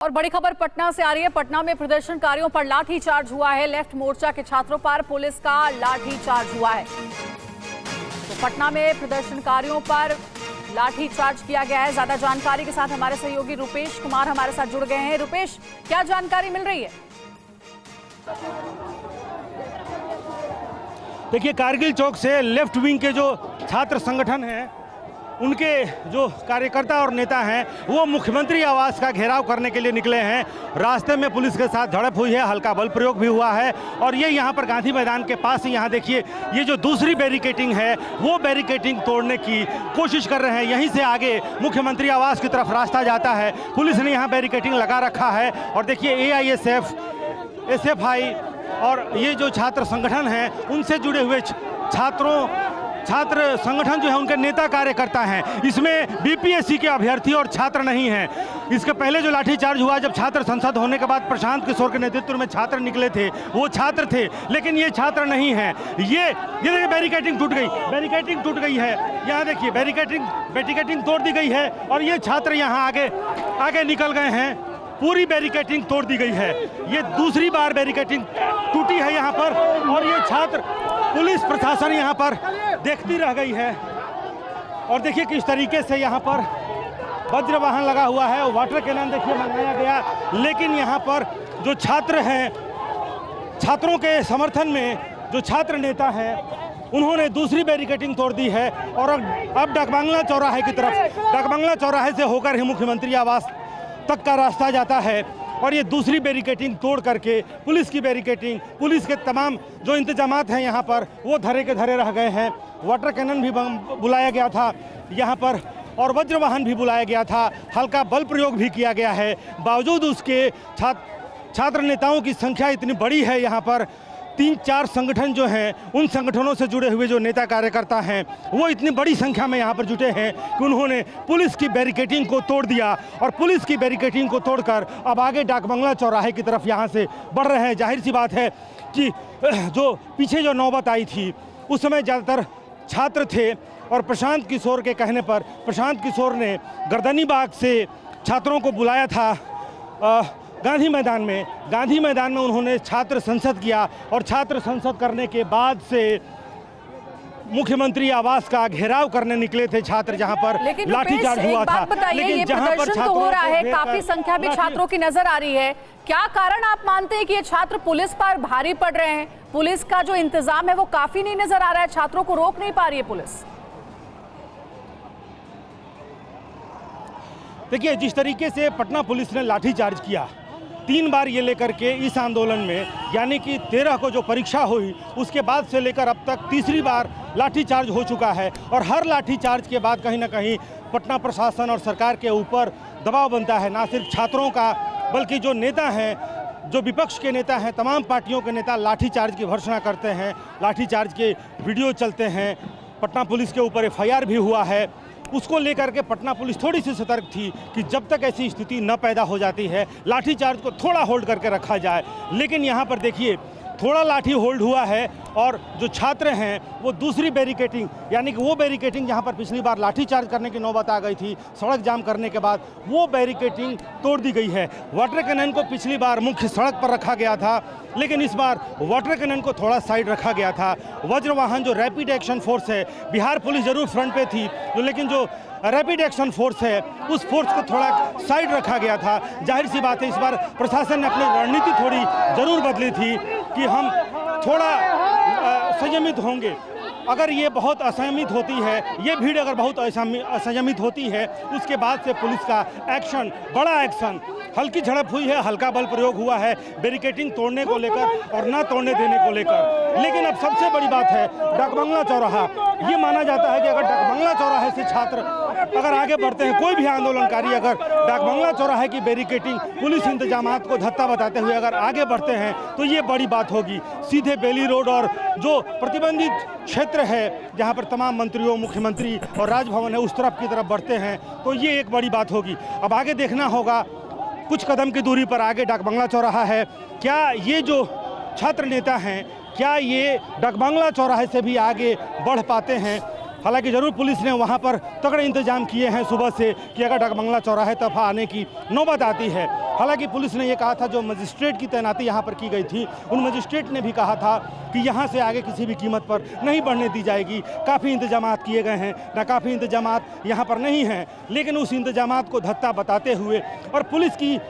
और बड़ी खबर पटना से आ रही है। पटना में प्रदर्शनकारियों पर लाठीचार्ज हुआ है। लेफ्ट मोर्चा के छात्रों पर पुलिस का लाठीचार्ज हुआ है। तो पटना में प्रदर्शनकारियों पर लाठीचार्ज किया गया है। ज्यादा जानकारी के साथ हमारे सहयोगी रुपेश कुमार हमारे साथ जुड़ गए हैं। रुपेश, क्या जानकारी मिल रही है? देखिए, कारगिल चौक से लेफ्ट विंग के जो छात्र संगठन हैं, उनके जो कार्यकर्ता और नेता हैं, वो मुख्यमंत्री आवास का घेराव करने के लिए निकले हैं। रास्ते में पुलिस के साथ झड़प हुई है, हल्का बल प्रयोग भी हुआ है। और ये यहाँ पर गांधी मैदान के पास ही, यहाँ देखिए, ये जो दूसरी बैरिकेडिंग है, वो बैरिकेडिंग तोड़ने की कोशिश कर रहे हैं। यहीं से आगे मुख्यमंत्री आवास की तरफ रास्ता जाता है। पुलिस ने यहाँ बैरिकेडिंग लगा रखा है। और देखिए, AISF, SFI और ये जो छात्र संगठन हैं, उनसे जुड़े हुए छात्र संगठन जो है, उनके नेता कार्यकर्ता हैं। इसमें BPSC के अभ्यर्थी और छात्र नहीं हैं। इसके पहले जो लाठीचार्ज हुआ, जब छात्र संसद होने के बाद प्रशांत किशोर के नेतृत्व में छात्र निकले थे, वो छात्र थे, लेकिन ये छात्र नहीं हैं। ये देखिए, बैरिकेडिंग टूट गई है। यहाँ देखिए, बैरिकेडिंग तोड़ दी गई है और ये छात्र यहाँ आगे निकल गए हैं। पूरी बैरिकेडिंग तोड़ दी गई है। ये दूसरी बार बैरिकेडिंग टूटी है यहाँ पर। और ये छात्र, पुलिस प्रशासन यहाँ पर देखती रह गई है। और देखिए किस तरीके से यहाँ पर वज्र वाहन लगा हुआ है, वाटर कैनन देखिए मंगाया गया। लेकिन यहाँ पर जो छात्र हैं, छात्रों के समर्थन में जो छात्र नेता हैं, उन्होंने दूसरी बैरिकेडिंग तोड़ दी है। और अब डाकबंगला चौराहे की तरफ, डाकबंगला चौराहे से होकर ही मुख्यमंत्री आवास तक का रास्ता जाता है। और ये दूसरी बैरिकेडिंग तोड़ करके पुलिस की बैरिकेडिंग, पुलिस के तमाम जो इंतजामात हैं यहाँ पर, वो धरे के धरे रह गए हैं। वाटर कैनन भी बुलाया गया था यहाँ पर और वज्र वाहन भी बुलाया गया था। हल्का बल प्रयोग भी किया गया है। बावजूद उसके छात्र नेताओं की संख्या इतनी बड़ी है यहाँ पर, 3-4 संगठन जो हैं, उन संगठनों से जुड़े हुए जो नेता कार्यकर्ता हैं, वो इतनी बड़ी संख्या में यहाँ पर जुटे हैं कि उन्होंने पुलिस की बैरिकेडिंग को तोड़ दिया। और पुलिस की बैरिकेडिंग को तोड़कर अब आगे डाकबंगला चौराहे की तरफ यहाँ से बढ़ रहे हैं। जाहिर सी बात है कि जो पीछे जो नौबत आई थी, उस समय ज़्यादातर छात्र थे। और प्रशांत किशोर के कहने पर प्रशांत किशोर ने गर्दनी बाग से छात्रों को बुलाया था गांधी मैदान में उन्होंने छात्र संसद किया। और छात्र संसद करने के बाद से मुख्यमंत्री आवास का घेराव करने निकले थे छात्र, जहां पर लाठीचार्ज हुआ था। लेकिन जहां पर तो हो रहा है, काफी संख्या भी छात्रों की नजर आ रही है। क्या कारण आप मानते हैं कि ये छात्र पुलिस पर भारी पड़ रहे हैं? पुलिस का जो इंतजाम है वो काफी नहीं नजर आ रहा है, छात्रों को रोक नहीं पा रही है पुलिस। देखिए, जिस तरीके से पटना पुलिस ने लाठीचार्ज किया 3 बार ये लेकर के इस आंदोलन में, यानी कि 13 को जो परीक्षा हुई, उसके बाद से लेकर अब तक तीसरी बार लाठीचार्ज हो चुका है। और हर लाठीचार्ज के बाद कहीं ना कहीं पटना प्रशासन और सरकार के ऊपर दबाव बनता है। ना सिर्फ छात्रों का, बल्कि जो नेता हैं, जो विपक्ष के नेता हैं, तमाम पार्टियों के नेता लाठीचार्ज की भर्त्सना करते हैं। लाठीचार्ज के वीडियो चलते हैं। पटना पुलिस के ऊपर FIR भी हुआ है। उसको लेकर के पटना पुलिस थोड़ी सी सतर्क थी कि जब तक ऐसी स्थिति न पैदा हो जाती है, लाठीचार्ज को थोड़ा होल्ड करके रखा जाए। लेकिन यहाँ पर देखिए, थोड़ा लाठी होल्ड हुआ है। और जो छात्र हैं, वो दूसरी बैरिकेडिंग, यानी कि वो बैरिकेडिंग जहाँ पर पिछली बार लाठीचार्ज करने की नौबत आ गई थी, सड़क जाम करने के बाद, वो बैरिकेडिंग तोड़ दी गई है। वाटर कैनन को पिछली बार मुख्य सड़क पर रखा गया था, लेकिन इस बार वाटर कैनन को थोड़ा साइड रखा गया था। वज्र वाहन जो रैपिड एक्शन फोर्स है, बिहार पुलिस जरूर फ्रंट पे थी, लेकिन जो रैपिड एक्शन फोर्स है, उस फोर्स को थोड़ा साइड रखा गया था। जाहिर सी बात है, इस बार प्रशासन ने अपनी रणनीति थोड़ी ज़रूर बदली थी कि हम थोड़ा संयमित होंगे। अगर ये बहुत असंयमित होती है, ये भीड़ अगर बहुत असंयमित होती है, उसके बाद से पुलिस का एक्शन, बड़ा एक्शन, हल्की झड़प हुई है, हल्का बल प्रयोग हुआ है बैरिकेडिंग तोड़ने को लेकर और ना तोड़ने देने को लेकर। लेकिन अब सबसे बड़ी बात है डाकबंगला चौराहा। ये माना जाता है कि अगर डाकबंगला चौराहे से छात्र अगर आगे बढ़ते हैं, कोई भी आंदोलनकारी अगर डाकबंगला चौराहे की बैरिकेडिंग, पुलिस इंतजामात को धत्ता बताते हुए अगर आगे बढ़ते हैं, तो ये बड़ी बात होगी। सीधे बेली रोड और जो प्रतिबंधित क्षेत्र है, जहाँ पर तमाम मंत्रियों, मुख्यमंत्री और राजभवन है, उस तरफ की तरफ बढ़ते हैं, तो ये एक बड़ी बात होगी। अब आगे देखना होगा, कुछ कदम की दूरी पर आगे डाकबंगला चौराहा है। क्या ये जो छात्र नेता हैं, क्या ये डाकबंगला चौराहे से भी आगे बढ़ पाते हैं? हालांकि जरूर पुलिस ने वहां पर तगड़े इंतजाम किए हैं सुबह से कि अगर डाकबंगला चौराहे तरफ आने की नौबत आती है। हालांकि पुलिस ने यह कहा था, जो मजिस्ट्रेट की तैनाती यहाँ पर की गई थी, उन मजिस्ट्रेट ने भी कहा था कि यहाँ से आगे किसी भी कीमत पर नहीं बढ़ने दी जाएगी। काफ़ी इंतजामात किए गए हैं, नाकाफ़ी इंतजामात यहाँ पर नहीं हैं, लेकिन उस इंतजामात को धत्ता बताते हुए और पुलिस की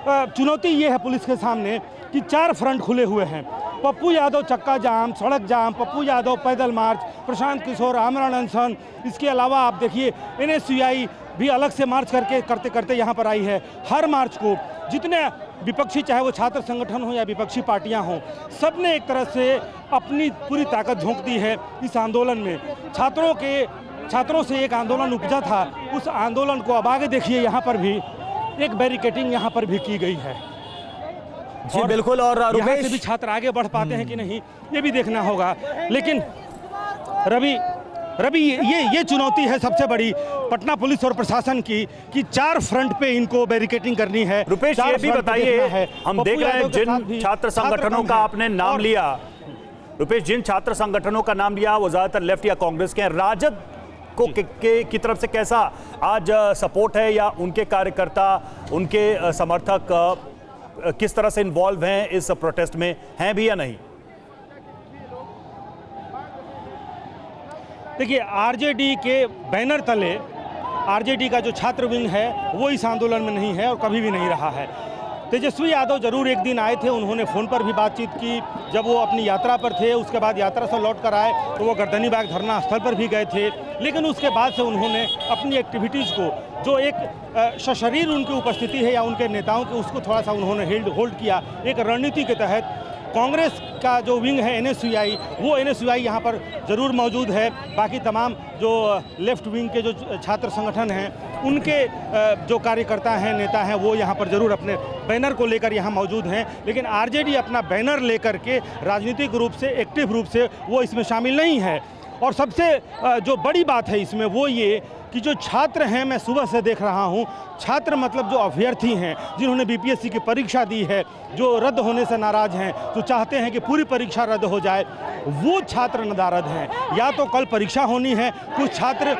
चुनौती ये है पुलिस के सामने कि 4 फ्रंट खुले हुए हैं। पप्पू यादव चक्का जाम, सड़क जाम, पप्पू यादव पैदल मार्च, प्रशांत किशोर आमरण अनशन, इसके अलावा आप देखिए NSUI भी अलग से मार्च करते करते यहाँ पर आई है। हर मार्च को जितने विपक्षी, चाहे वो छात्र संगठन हो या विपक्षी पार्टियां हों, सब ने एक तरह से अपनी पूरी ताकत झोंक दी है इस आंदोलन में। छात्रों से एक आंदोलन उपजा था, उस आंदोलन को अब आगे देखिए, यहाँ पर भी एक बैरिकेडिंग यहाँ पर भी की गई है। जी बिल्कुल। और यहाँ से भी छात्र आगे बढ़ पाते हैं कि नहीं, ये भी देखना होगा। लेकिन रवि ये चुनौती है सबसे बड़ी पटना पुलिस और प्रशासन की कि 4 फ्रंट पे इनको बैरिकेडिंग करनी है। रुपेश, ये भी बताइए, हम देख रहे हैं जिन छात्र संगठनों का आपने नाम लिया, रुपेश, जिन छात्र संगठनों का नाम लिया वो ज्यादातर लेफ्ट या कांग्रेस के हैं। राजद को की तरफ से कैसा आज सपोर्ट है, या उनके कार्यकर्ता, उनके समर्थक किस तरह से इन्वॉल्व हैं इस प्रोटेस्ट में, हैं भी या नहीं? देखिए, आरजेडी के बैनर तले आरजेडी का जो छात्र विंग है वो इस आंदोलन में नहीं है और कभी भी नहीं रहा है। तेजस्वी यादव जरूर एक दिन आए थे, उन्होंने फ़ोन पर भी बातचीत की जब वो अपनी यात्रा पर थे। उसके बाद यात्रा से लौट कर आए तो वो गर्दनी बाग धरना स्थल पर भी गए थे, लेकिन उसके बाद से उन्होंने अपनी एक्टिविटीज़ को, जो एक सशरीर उनकी उपस्थिति है या उनके नेताओं की, उसको थोड़ा सा उन्होंने होल्ड किया। एक रणनीति के तहत कांग्रेस का जो विंग है NSUI, वो NSUI यहाँ पर ज़रूर मौजूद है। बाकी तमाम जो लेफ्ट विंग के जो छात्र संगठन हैं, उनके जो कार्यकर्ता हैं, नेता हैं, वो यहाँ पर ज़रूर अपने बैनर को लेकर यहाँ मौजूद हैं। लेकिन आरजेडी अपना बैनर लेकर के राजनीतिक रूप से, एक्टिव रूप से वो इसमें शामिल नहीं है। और सबसे जो बड़ी बात है इसमें वो ये कि जो छात्र हैं, मैं सुबह से देख रहा हूं, छात्र मतलब जो अभ्यर्थी हैं, जिन्होंने BPSC की परीक्षा दी है, जो रद्द होने से नाराज़ हैं, तो चाहते हैं कि पूरी परीक्षा रद्द हो जाए, वो छात्र नाराज़ हैं। या तो कल परीक्षा होनी है, कुछ छात्र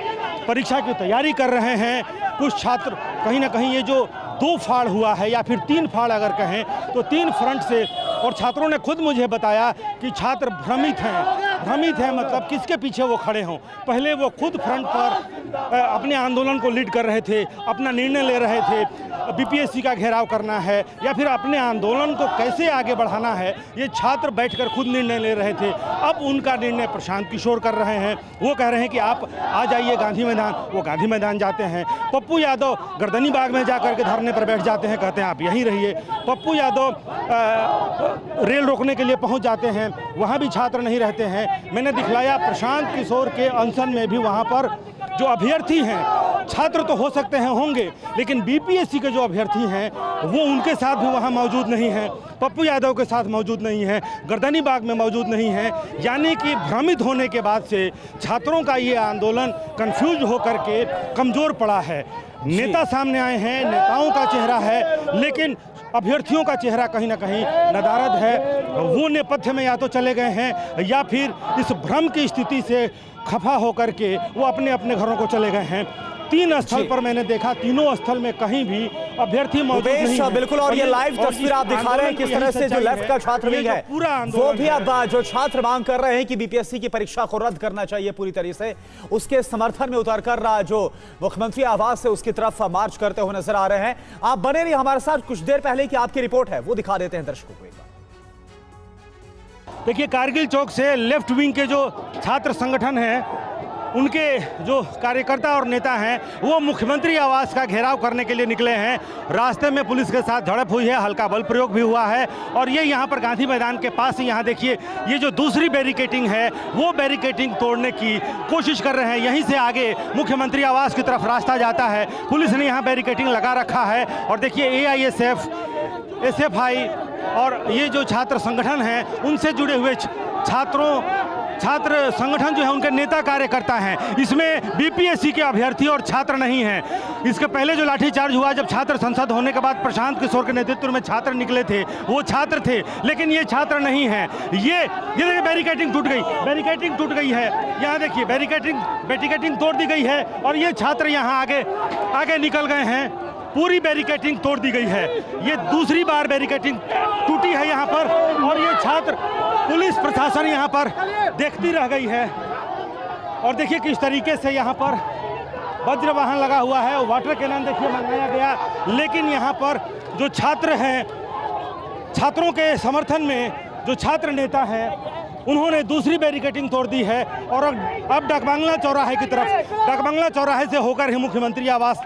परीक्षा की तैयारी कर रहे हैं, कुछ छात्र कहीं ना कहीं ये जो 2 फाड़ हुआ है या फिर 3 फाड़ अगर कहें तो 3 फ्रंट से, और छात्रों ने खुद मुझे बताया कि छात्र भ्रमित हैं, मतलब किसके पीछे वो खड़े हों। पहले वो खुद फ्रंट पर अपने आंदोलन को लीड कर रहे थे, अपना निर्णय ले रहे थे, BPSC का घेराव करना है या फिर अपने आंदोलन को कैसे आगे बढ़ाना है, ये छात्र बैठकर खुद निर्णय ले रहे थे। अब उनका निर्णय प्रशांत किशोर कर रहे हैं। वो कह रहे हैं कि आप आ जाइए गांधी मैदान, वो गांधी मैदान जाते हैं। पप्पू यादव गर्दनी बाग में जाकर के धरने पर बैठ जाते हैं, कहते हैं आप यहीं रहिए। पप्पू यादव रेल रोकने के लिए पहुंच जाते हैं, वहां भी छात्र नहीं रहते हैं। मैंने दिखलाया प्रशांत किशोर के अनशन में भी वहां पर जो अभ्यर्थी हैं, छात्र तो हो सकते हैं, होंगे, लेकिन BPSC के जो अभ्यर्थी हैं वो उनके साथ भी वहां मौजूद नहीं हैं, पप्पू यादव के साथ मौजूद नहीं हैं, गर्दनी बाग में मौजूद नहीं हैं। यानी कि भ्रमित होने के बाद से छात्रों का ये आंदोलन कंफ्यूज होकर के कमज़ोर पड़ा है। नेता सामने आए हैं, नेताओं का चेहरा है, लेकिन अभ्यर्थियों का चेहरा कहीं ना कहीं नदारद है। वो नेपथ्य में या तो चले गए हैं या फिर इस भ्रम की स्थिति से खफा होकर के वो अपने अपने घरों को चले गए हैं। 3 स्थल पर मैंने देखा, तीनों स्थल में कहीं भी अभ्यर्थी मौजूद नहीं है। बिल्कुल। और ये लाइव तस्वीर आप दिखा रहे हैं किस तरह से जो लेफ्ट का छात्र विंग है, वो भी अब जो छात्र मांग कर रहे हैं कि BPSC की परीक्षा को रद्द करना चाहिए पूरी तरीके से, उसके समर्थन में उतर कर जो मुख्यमंत्री आवास से उसकी तरफ मार्च करते हुए नजर आ रहे हैं। आप बने रहिए हमारे साथ, कुछ देर पहले की आपकी रिपोर्ट है वो दिखा देते हैं दर्शकों को एक बार। देखिए, कारगिल चौक से लेफ्ट विंग के जो छात्र संगठन हैं, उनके जो कार्यकर्ता और नेता हैं, वो मुख्यमंत्री आवास का घेराव करने के लिए निकले हैं। रास्ते में पुलिस के साथ झड़प हुई है, हल्का बल प्रयोग भी हुआ है, और ये यहाँ पर गांधी मैदान के पास ही, यहाँ देखिए, ये जो दूसरी बैरिकेडिंग है वो बैरिकेडिंग तोड़ने की कोशिश कर रहे हैं। यहीं से आगे मुख्यमंत्री आवास की तरफ रास्ता जाता है, पुलिस ने यहाँ बैरिकेडिंग लगा रखा है। और देखिए, AISF, SFI और ये जो छात्र संगठन हैं, उनसे जुड़े हुए छात्र संगठन जो है, उनके नेता कार्यकर्ता हैं। इसमें BPSC के अभ्यर्थी और छात्र नहीं हैं। इसके पहले जो लाठीचार्ज हुआ, जब छात्र संसद होने के बाद प्रशांत किशोर के नेतृत्व में छात्र निकले थे, वो छात्र थे, लेकिन ये छात्र नहीं हैं। ये देखिए, बैरिकेडिंग टूट गई है। यहाँ देखिए, बैरिकेडिंग तोड़ दी गई है और ये छात्र यहाँ आगे निकल गए हैं। पूरी बैरिकेडिंग तोड़ दी गई है। ये दूसरी बार बैरिकेडिंग टूटी है यहाँ पर, और ये छात्र पुलिस प्रशासन यहाँ पर देखती रह गई है। और देखिए किस तरीके से यहाँ पर वज्र वाहन लगा हुआ है, वाटर कैनन देखिए मंगाया गया, लेकिन यहाँ पर जो छात्र हैं, छात्रों के समर्थन में जो छात्र नेता हैं, उन्होंने दूसरी बैरिकेडिंग तोड़ दी है और अब डाकबांग्ला चौराहे की तरफ, डाकबांग्ला चौराहे से होकर ही मुख्यमंत्री आवास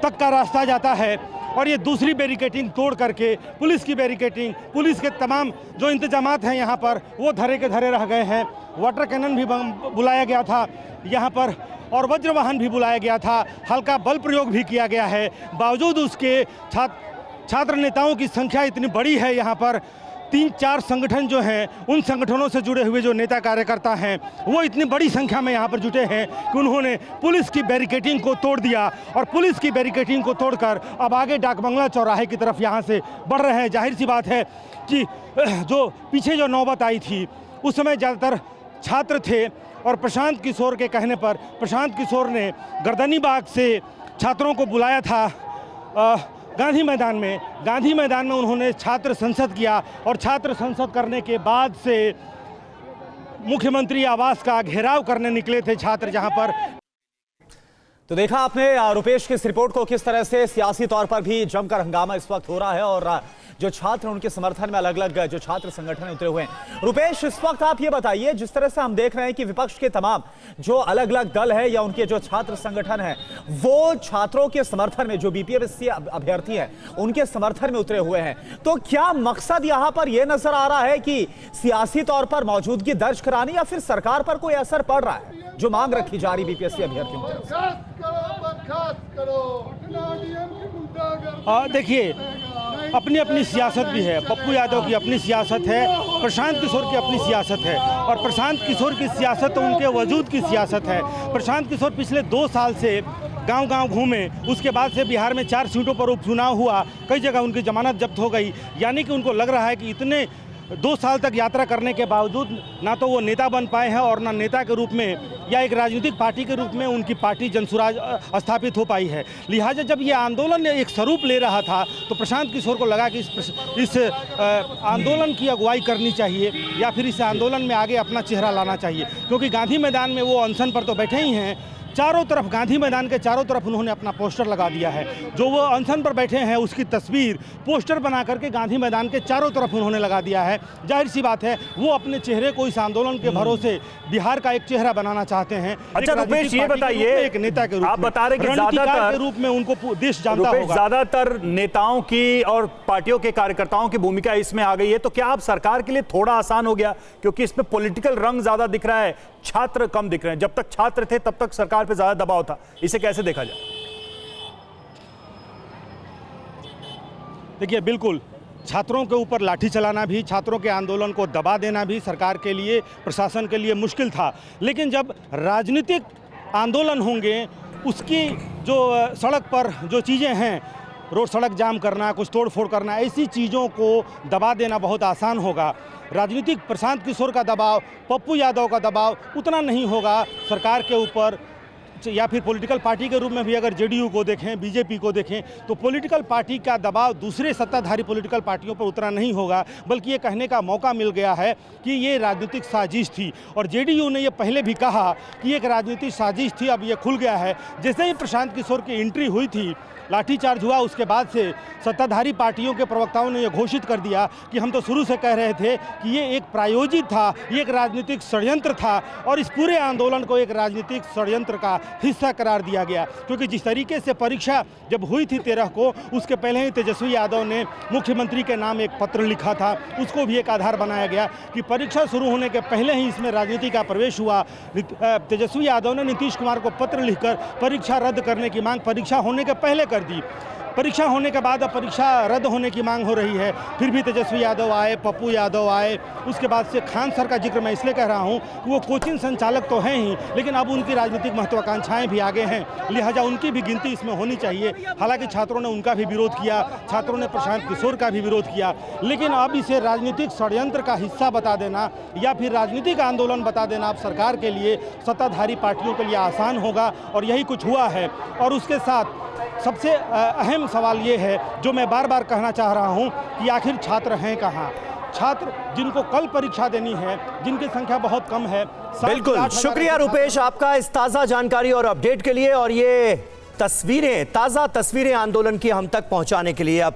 तक का रास्ता जाता है। और ये दूसरी बैरिकेडिंग तोड़ करके पुलिस की बैरिकेडिंग, पुलिस के तमाम जो इंतजामात हैं यहाँ पर वो धरे के धरे रह गए हैं। वाटर कैनन भी बुलाया गया था यहाँ पर और वज्र वाहन भी बुलाया गया था, हल्का बल प्रयोग भी किया गया है। बावजूद उसके छात्र नेताओं की संख्या इतनी बड़ी है यहाँ पर, 3-4 संगठन जो हैं, उन संगठनों से जुड़े हुए जो नेता कार्यकर्ता हैं, वो इतनी बड़ी संख्या में यहाँ पर जुटे हैं कि उन्होंने पुलिस की बैरिकेडिंग को तोड़ दिया और पुलिस की बैरिकेडिंग को तोड़कर अब आगे डाकबंगला चौराहे की तरफ यहाँ से बढ़ रहे हैं। जाहिर सी बात है कि जो पीछे जो नौबत आई थी उस समय ज़्यादातर छात्र थे और प्रशांत किशोर के कहने पर प्रशांत किशोर ने गर्दनी बाग से छात्रों को बुलाया था गांधी मैदान में उन्होंने छात्र संसद किया और छात्र संसद करने के बाद से मुख्यमंत्री आवास का घेराव करने निकले थे छात्र, जहां पर तो देखा आपने रुपेश की इस रिपोर्ट को, किस तरह से सियासी तौर पर भी जमकर हंगामा इस वक्त हो रहा है और जो छात्र उनके समर्थन में अलग अलग जो छात्र संगठन उतरे हुए हैं। रुपेश, इस वक्त आप ये बताइए, जिस तरह से हम देख रहे हैं कि विपक्ष के तमाम जो अलग अलग दल है या उनके जो छात्र संगठन है वो छात्रों के समर्थन में, जो बीपीएससी अभ्यर्थी है उनके समर्थन में उतरे हुए हैं, तो क्या मकसद यहां पर यह नजर आ रहा है कि सियासी तौर पर मौजूदगी दर्ज करानी या फिर सरकार पर कोई असर पड़ रहा है जो मांग रखी जा रही बीपीएससी अभ्यर्थियों की? देखिए, अपनी अपनी सियासत भी है। पप्पू यादव की अपनी सियासत है, प्रशांत किशोर की अपनी सियासत है और प्रशांत किशोर की सियासत तो उनके वजूद की सियासत है। प्रशांत किशोर पिछले 2 साल से गांव-गांव घूमे, उसके बाद से बिहार में 4 सीटों पर उपचुनाव हुआ, कई जगह उनकी जमानत जब्त हो गई। यानी कि उनको लग रहा है कि इतने 2 साल तक यात्रा करने के बावजूद ना तो वो नेता बन पाए हैं और ना नेता के रूप में या एक राजनीतिक पार्टी के रूप में उनकी पार्टी जनसुराज स्थापित हो पाई है। लिहाजा जब ये आंदोलन एक स्वरूप ले रहा था तो प्रशांत किशोर को लगा कि इस आंदोलन की अगुवाई करनी चाहिए या फिर इस आंदोलन में आगे अपना चेहरा लाना चाहिए, क्योंकि गांधी मैदान में वो अनशन पर तो बैठे ही हैं। चारों तरफ गांधी मैदान के चारों तरफ उन्होंने अपना पोस्टर लगा दिया है। जो वो अनशन पर बैठे हैं उसकी तस्वीर पोस्टर बना करके गांधी मैदान के चारों तरफ उन्होंने लगा दिया है। जाहिर सी बात है वो अपने चेहरे को इस आंदोलन के भरोसे बिहार का एक चेहरा बनाना चाहते हैं। अच्छा रुपेश, ये बताइए, एक नेता के रूप में आप बता रहे कि ज्यादातर के रूप में उनको देश जानता होगा, ज्यादातर नेताओं की और पार्टियों के कार्यकर्ताओं की भूमिका इसमें आ गई है, तो क्या अब सरकार के लिए थोड़ा आसान हो गया, क्योंकि इसमें पॉलिटिकल रंग ज्यादा दिख रहा है, छात्र कम दिख रहे हैं? जब तक छात्र थे तब तक सरकार पे ज्यादा दबाव था, इसे कैसे देखा जाए? देखिए, बिल्कुल छात्रों के ऊपर लाठी चलाना भी, छात्रों के आंदोलन को दबा देना भी सरकार के लिए, प्रशासन के लिए मुश्किल था। लेकिन जब राजनीतिक आंदोलन होंगे, उसकी जो सड़क पर जो चीज़ें हैं, रोड सड़क जाम करना, कुछ तोड़ फोड़ करना, ऐसी चीज़ों को दबा देना बहुत आसान होगा। राजनीतिक प्रशांत किशोर का दबाव, पप्पू यादव का दबाव उतना नहीं होगा सरकार के ऊपर, या फिर पॉलिटिकल पार्टी के रूप में भी अगर जेडीयू को देखें, बीजेपी को देखें, तो पॉलिटिकल पार्टी का दबाव दूसरे सत्ताधारी पॉलिटिकल पार्टियों पर उतना नहीं होगा, बल्कि ये कहने का मौका मिल गया है कि ये राजनीतिक साजिश थी। और जेडीयू ने ये पहले भी कहा कि एक राजनीतिक साजिश थी, अब ये खुल गया है। जैसे ही प्रशांत किशोर की एंट्री हुई थी, लाठीचार्ज हुआ, उसके बाद से सत्ताधारी पार्टियों के प्रवक्ताओं ने यह घोषित कर दिया कि हम तो शुरू से कह रहे थे कि ये एक प्रायोजित था, ये एक राजनीतिक षड्यंत्र था और इस पूरे आंदोलन को एक राजनीतिक षड्यंत्र का हिस्सा करार दिया गया। क्योंकि जिस तरीके से परीक्षा जब हुई थी 13 को, उसके पहले ही तेजस्वी यादव ने मुख्यमंत्री के नाम एक पत्र लिखा था, उसको भी एक आधार बनाया गया कि परीक्षा शुरू होने के पहले ही इसमें राजनीति का प्रवेश हुआ। तेजस्वी यादव ने नीतीश कुमार को पत्र लिखकर परीक्षा रद्द करने की मांग परीक्षा होने के पहले कर दी। परीक्षा होने के बाद अब परीक्षा रद्द होने की मांग हो रही है, फिर भी तेजस्वी यादव आए, पप्पू यादव आए, उसके बाद से खान सर का जिक्र मैं इसलिए कह रहा हूं कि वो कोचिंग संचालक तो हैं ही, लेकिन अब उनकी राजनीतिक महत्वाकांक्षाएं भी आगे हैं, लिहाजा उनकी भी गिनती इसमें होनी चाहिए। हालांकि छात्रों ने उनका भी विरोध किया, छात्रों ने प्रशांत किशोर का भी विरोध किया, लेकिन अब इसे राजनीतिक षड्यंत्र का हिस्सा बता देना या फिर राजनीतिक आंदोलन बता देना अब सरकार के लिए, सत्ताधारी पार्टियों के लिए आसान होगा और यही कुछ हुआ है। और उसके साथ सबसे अहम सवाल ये है जो मैं बार बार कहना चाह रहा हूँ कि आखिर छात्र हैं कहाँ? छात्र जिनको कल परीक्षा देनी है, जिनकी संख्या बहुत कम है। 7 से 8 बिल्कुल हजार शुक्रिया रुपेश आपका इस ताज़ा जानकारी और अपडेट के लिए, और ये तस्वीरें, ताज़ा तस्वीरें आंदोलन की हम तक पहुंचाने के लिए।